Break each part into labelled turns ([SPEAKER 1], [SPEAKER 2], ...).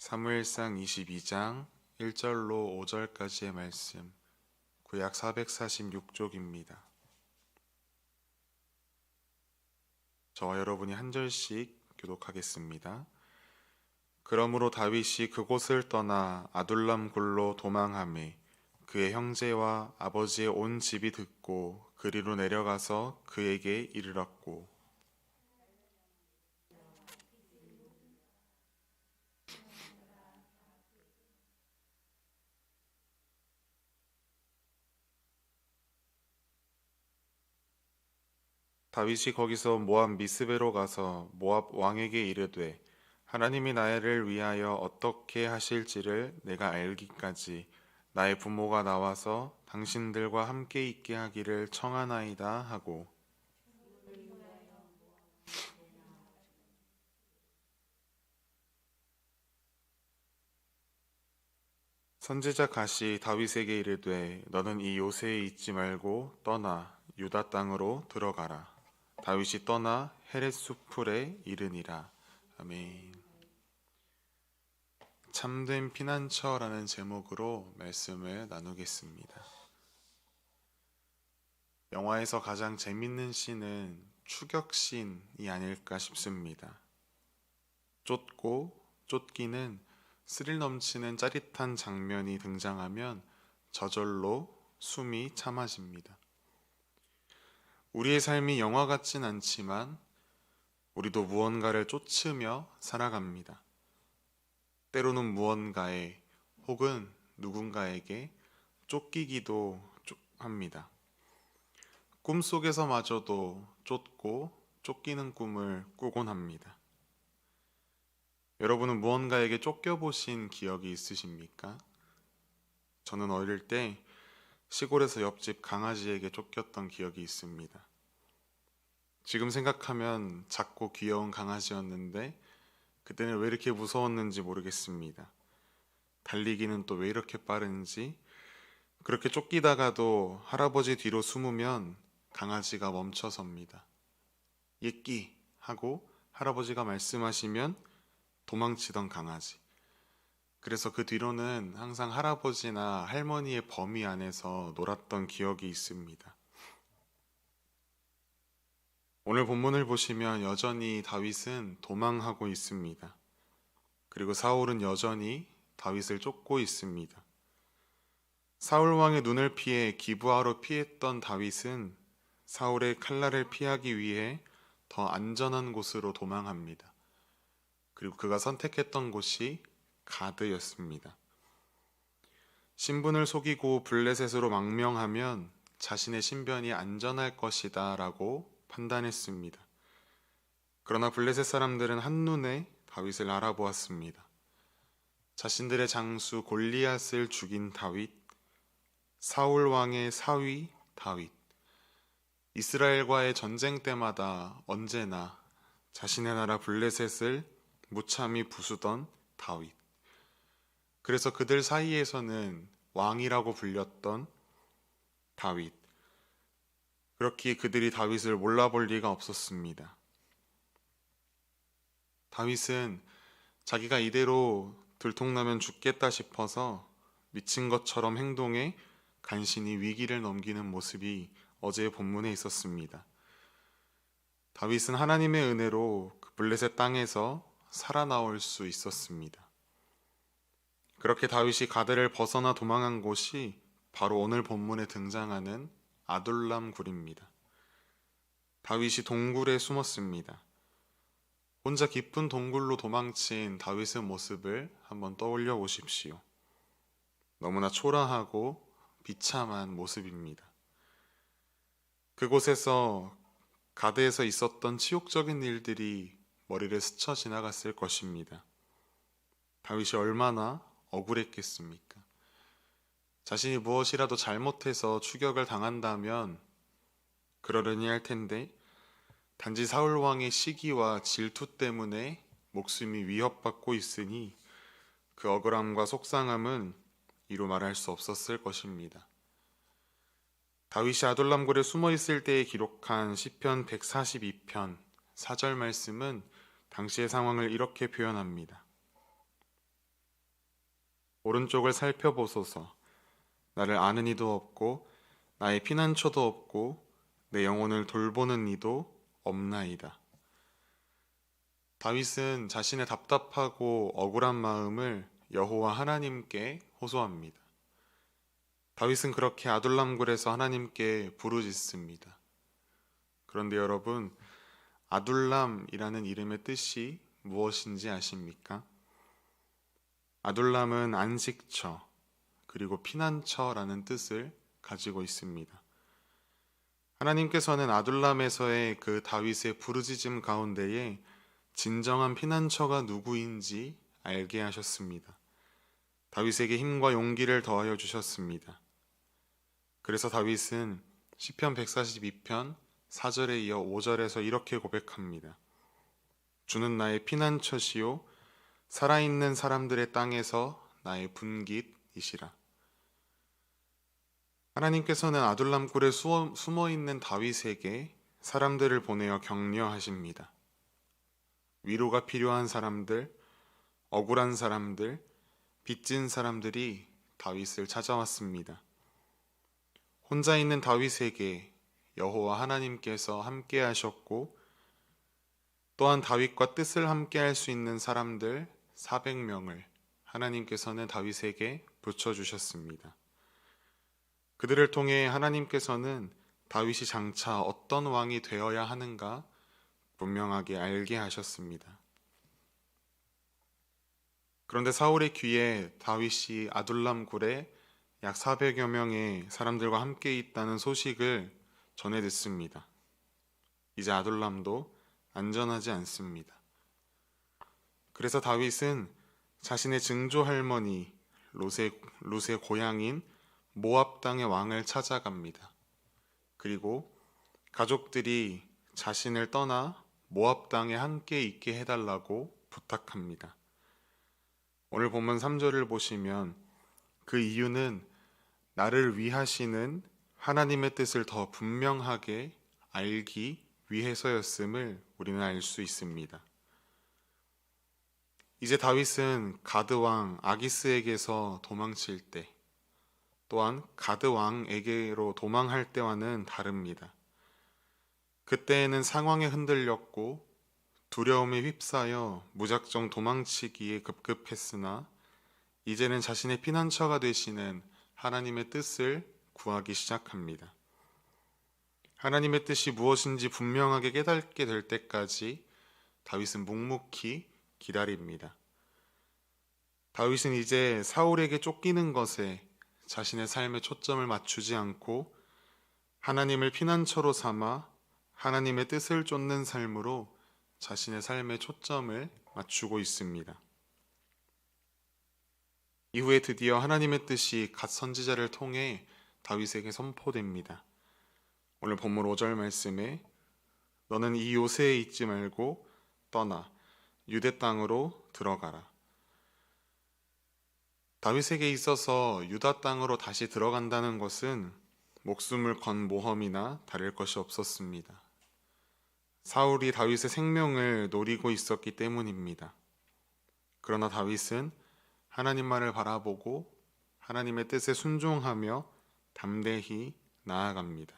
[SPEAKER 1] 사무엘상 22장 1절로 5절까지의 말씀, 구약 446쪽입니다. 저와 여러분이 한 절씩 교독하겠습니다. 그러므로 다윗이 그곳을 떠나 아둘람 굴로 도망하매 그의 형제와 아버지의 온 집이 듣고 그리로 내려가서 그에게 이르렀고, 다윗이 거기서 모압 미스베로 가서 모압 왕에게 이르되, 하나님이 나를 위하여 어떻게 하실지를 내가 알기까지 나의 부모가 나와서 당신들과 함께 있게 하기를 청하나이다 하고, 선지자 갓이 다윗에게 이르되, 너는 이 요새에 있지 말고 떠나 유다 땅으로 들어가라. 다윗이 떠나 헤렛수풀에 이르니라. 아멘. 참된 피난처라는 제목으로 말씀을 나누겠습니다. 영화에서 가장 재밌는 씬은 추격씬이 아닐까 싶습니다. 쫓고 쫓기는 스릴 넘치는 짜릿한 장면이 등장하면 저절로 숨이 참아집니다. 우리의 삶이 영화 같진 않지만 우리도 무언가를 쫓으며 살아갑니다. 때로는 무언가에 혹은 누군가에게 쫓기기도 합니다. 꿈속에서마저도 쫓고 쫓기는 꿈을 꾸곤 합니다. 여러분은 무언가에게 쫓겨보신 기억이 있으십니까? 저는 어릴 때 시골에서 옆집 강아지에게 쫓겼던 기억이 있습니다. 지금 생각하면 작고 귀여운 강아지였는데 그때는 왜 이렇게 무서웠는지 모르겠습니다. 달리기는 또 왜 이렇게 빠른지, 그렇게 쫓기다가도 할아버지 뒤로 숨으면 강아지가 멈춰섭니다. 예끼 하고 할아버지가 말씀하시면 도망치던 강아지. 그래서 그 뒤로는 항상 할아버지나 할머니의 범위 안에서 놀았던 기억이 있습니다. 오늘 본문을 보시면 여전히 다윗은 도망하고 있습니다. 그리고 사울은 여전히 다윗을 쫓고 있습니다. 사울 왕의 눈을 피해 기브아로 피했던 다윗은 사울의 칼날을 피하기 위해 더 안전한 곳으로 도망합니다. 그리고 그가 선택했던 곳이 가드였습니다. 신분을 속이고 블레셋으로 망명하면 자신의 신변이 안전할 것이다 라고 판단했습니다. 그러나 블레셋 사람들은 한눈에 다윗을 알아보았습니다. 자신들의 장수 골리앗을 죽인 다윗, 사울 왕의 사위 다윗, 이스라엘과의 전쟁 때마다 언제나 자신의 나라 블레셋을 무참히 부수던 다윗. 그래서 그들 사이에서는 왕이라고 불렸던 다윗. 그렇기에 그들이 다윗을 몰라볼 리가 없었습니다. 다윗은 자기가 이대로 들통나면 죽겠다 싶어서 미친 것처럼 행동해 간신히 위기를 넘기는 모습이 어제의 본문에 있었습니다. 다윗은 하나님의 은혜로 그 블레셋 땅에서 살아나올 수 있었습니다. 그렇게 다윗이 가드를 벗어나 도망한 곳이 바로 오늘 본문에 등장하는 아둘람 굴입니다. 다윗이 동굴에 숨었습니다. 혼자 깊은 동굴로 도망친 다윗의 모습을 한번 떠올려 보십시오. 너무나 초라하고 비참한 모습입니다. 그곳에서 가드에서 있었던 치욕적인 일들이 머리를 스쳐 지나갔을 것입니다. 다윗이 얼마나 억울했겠습니까? 자신이 무엇이라도 잘못해서 추격을 당한다면 그러려니 할 텐데 단지 사울 왕의 시기와 질투 때문에 목숨이 위협받고 있으니 그 억울함과 속상함은 이루 말할 수 없었을 것입니다. 다윗이 아둘람굴에 숨어 있을 때에 기록한 시편 142편 4절 말씀은 당시의 상황을 이렇게 표현합니다. 오른쪽을 살펴보소서. 나를 아는 이도 없고 나의 피난처도 없고 내 영혼을 돌보는 이도 없나이다. 다윗은 자신의 답답하고 억울한 마음을 여호와 하나님께 호소합니다. 다윗은 그렇게 아둘람굴에서 하나님께 부르짖습니다. 그런데 여러분, 아둘람이라는 이름의 뜻이 무엇인지 아십니까? 아둘람은 안식처, 그리고 피난처라는 뜻을 가지고 있습니다. 하나님께서는 아둘람에서의 그 다윗의 부르짖음 가운데에 진정한 피난처가 누구인지 알게 하셨습니다. 다윗에게 힘과 용기를 더하여 주셨습니다. 그래서 다윗은 시편 142편 4절에 이어 5절에서 이렇게 고백합니다. 주는 나의 피난처시요 살아있는 사람들의 땅에서 나의 분깃이시라. 하나님께서는 아둘람굴에 숨어있는 다윗에게 사람들을 보내어 격려하십니다. 위로가 필요한 사람들, 억울한 사람들, 빚진 사람들이 다윗을 찾아왔습니다. 혼자 있는 다윗에게 여호와 하나님께서 함께 하셨고 또한 다윗과 뜻을 함께 할 수 있는 사람들 400명을 하나님께서는 다윗에게 붙여주셨습니다. 그들을 통해 하나님께서는 다윗이 장차 어떤 왕이 되어야 하는가 분명하게 알게 하셨습니다. 그런데 사울의 귀에 다윗이 아둘람 굴에 약 400여 명의 사람들과 함께 있다는 소식을 전해 듣습니다. 이제 아둘람도 안전하지 않습니다. 그래서 다윗은 자신의 증조 할머니 룻의 고향인 모압 땅의 왕을 찾아갑니다. 그리고 가족들이 자신을 떠나 모압 땅에 함께 있게 해달라고 부탁합니다. 오늘 본문 3절을 보시면 그 이유는 나를 위하시는 하나님의 뜻을 더 분명하게 알기 위해서였음을 우리는 알 수 있습니다. 이제 다윗은 가드 왕 아기스에게서 도망칠 때 또한 가드 왕에게로 도망할 때와는 다릅니다. 그때에는 상황에 흔들렸고 두려움에 휩싸여 무작정 도망치기에 급급했으나 이제는 자신의 피난처가 되시는 하나님의 뜻을 구하기 시작합니다. 하나님의 뜻이 무엇인지 분명하게 깨닫게 될 때까지 다윗은 묵묵히 기다립니다. 다윗은 이제 사울에게 쫓기는 것에 자신의 삶에 초점을 맞추지 않고 하나님을 피난처로 삼아 하나님의 뜻을 쫓는 삶으로 자신의 삶에 초점을 맞추고 있습니다. 이후에 드디어 하나님의 뜻이 갓 선지자를 통해 다윗에게 선포됩니다. 오늘 본문 5절 말씀에 너는 이 요새에 있지 말고 떠나 유대 땅으로 들어가라. 다윗에게 있어서 유다 땅으로 다시 들어간다는 것은 목숨을 건 모험이나 다를 것이 없었습니다. 사울이 다윗의 생명을 노리고 있었기 때문입니다. 그러나 다윗은 하나님만을 바라보고 하나님의 뜻에 순종하며 담대히 나아갑니다.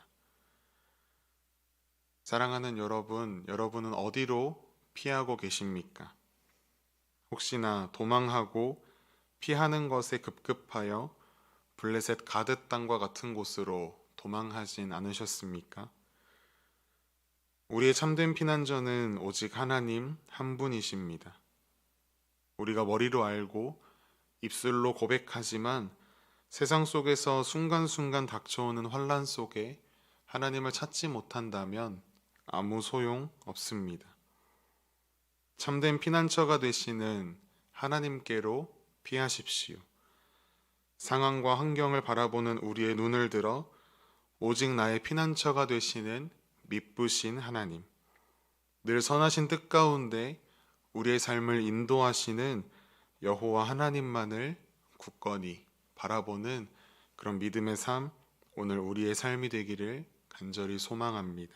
[SPEAKER 1] 사랑하는 여러분, 여러분은 어디로 피하고 계십니까? 혹시나 도망하고 피하는 것에 급급하여 블레셋 가드 땅과 같은 곳으로 도망하진 않으셨습니까? 우리의 참된 피난처는 오직 하나님 한 분이십니다. 우리가 머리로 알고 입술로 고백하지만 세상 속에서 순간순간 닥쳐오는 환난 속에 하나님을 찾지 못한다면 아무 소용 없습니다. 참된 피난처가 되시는 하나님께로 피하십시오. 상황과 환경을 바라보는 우리의 눈을 들어 오직 나의 피난처가 되시는 미쁘신 하나님, 늘 선하신 뜻 가운데 우리의 삶을 인도하시는 여호와 하나님만을 굳건히 바라보는 그런 믿음의 삶, 오늘 우리의 삶이 되기를 간절히 소망합니다.